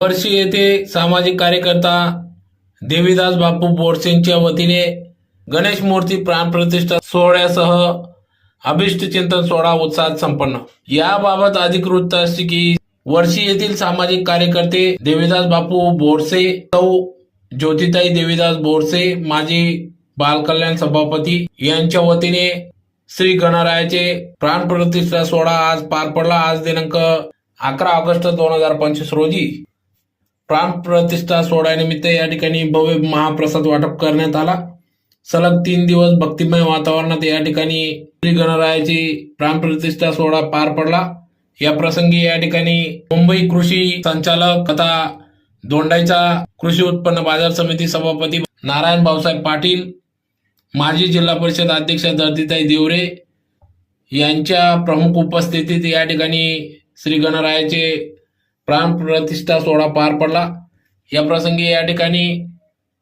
वर्षी येथे सामाजिक कार्यकर्ता देवीदास बापू बोरसेंच्या वतीने गणेश मूर्ती प्राणप्रतिष्ठा सोहळ्यासह अभिष्ट चिंतन सोहळा उत्साहात संपन्न। याबाबत अधिक वृत्त असे की वर्षी येथील सामाजिक कार्यकर्ते देवीदास बापू बोरसे, सौ ज्योतिताई देवीदास बोरसे, माजी बालकल्याण सभापती यांच्या वतीने श्री गणरायाचे प्राणप्रतिष्ठा सोहळा आज पार पडला। आज दिनांक 11 ऑगस्ट 2025 रोजी प्राणप्रतिष्ठा सोहळ्यानिमित्त या ठिकाणी भव्य महाप्रसाद वाटप करण्यात आला। सलग 3 दिवस भक्तिमय वातावरणात या ठिकाणी श्री गणरायाची प्राणप्रतिष्ठा सोहळा पार पडला। या प्रसंगी या ठिकाणी मुंबई कृषी संचालक तथा दोंडाईचा कृषी उत्पन्न बाजार समिती सभापती नारायण भाऊसाहेब पाटील, माजी जिल्हा परिषद अध्यक्ष दर्दीताई देवरे यांच्या प्रमुख उपस्थितीत या ठिकाणी श्री गणरायाचे प्राणप्रतिष्ठा सोहळा पार पडला। या प्रसंगी या ठिकाणी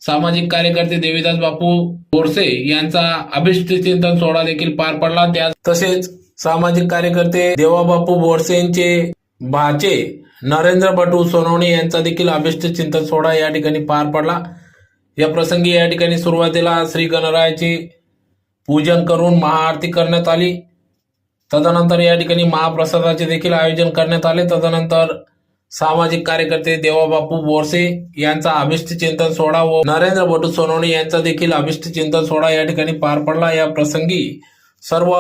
सामाजिक कार्यकर्ते देवीदास बापू बोरसे यांचा अभिष्ट चिंतन सोहळा देखील पार पडला। तसेच सामाजिक कार्यकर्ते देवाबापू बोरसे यांचे भाचे नरेंद्र बटू सोनवणे यांचा देखील अभिष्ट चिंतन सोहळा या ठिकाणी पार पडला। या प्रसंगी या ठिकाणी सुरुवातीला श्री गणरायाचे पूजन करून महाआरती करण्यात आली। तदनंतर या ठिकाणी महाप्रसादाचे देखील आयोजन करण्यात आले। तदनंतर सामाजिक कार्यकर्ते देवाबापू बोरसे यांचा अभिष्ट चिंतन सोहळा व नरेंद्र बटू सोनवणे यांचा देखील अभिष्ट चिंतन सोहळा या ठिकाणी पार पडला। या प्रसंगी सर्व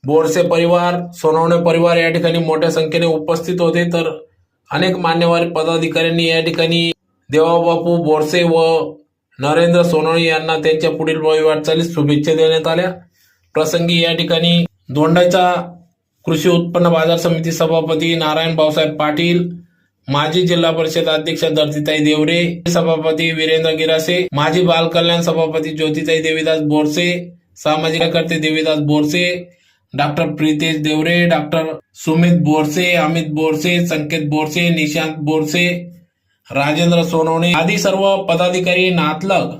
बोरसे परिवार, सोनवणे परिवार या ठिकाणी मोठ्या संख्येने उपस्थित होते। तर अनेक मान्यवर पदाधिकाऱ्यांनी या ठिकाणी देवाबापू बोरसे व नरेंद्र सोनवणे यांना त्यांच्या पुढील वाटचालीस शुभेच्छा देण्यात आल्या। प्रसंगी या ठिकाणी दोंडाईचा कृषी उत्पन्न बाजार समिती सभापती नारायण भाऊसाहेब पाटील, माजी जिल्हा परिषद अध्यक्ष दर्दीताई देवरे, सभापती वीरेंद्र गिरासे, माजी बालकल्याण सभापती ज्योतिताई देवीदास बोरसे, सामाजिक कार्यकर्ते देवीदास बोरसे, डॉक्टर प्रीतेश देवरे, डॉक्टर सुमित बोरसे, अमित बोरसे, संकेत बोरसे, निशांत बोरसे, राजेंद्र सोनवणे आदी सर्व पदाधिकारी, नातलग,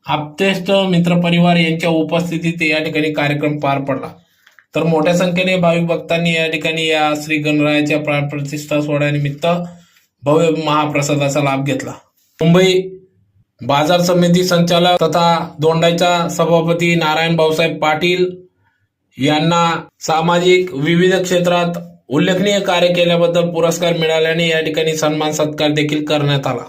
आप्तेष्ट, मित्रपरिवार यांच्या उपस्थितीत या ठिकाणी कार्यक्रम पार पडला। तर मोठ्या संख्येने भाविक भक्तांनी या ठिकाणी या श्री गणरायाच्या प्राणप्रतिष्ठा सोहळ्यानिमित्त भव्य महाप्रसादाचा लाभ घेतला। मुंबई बाजार समिती संचालक तथा दोंडाईचा सभापती नारायण भाऊसाहेब पाटील यांना सामाजिक विविध क्षेत्रात उल्लेखनीय कार्य केल्याबद्दल पुरस्कार मिळाल्याने या ठिकाणी सन्मान सत्कार देखील करण्यात आला।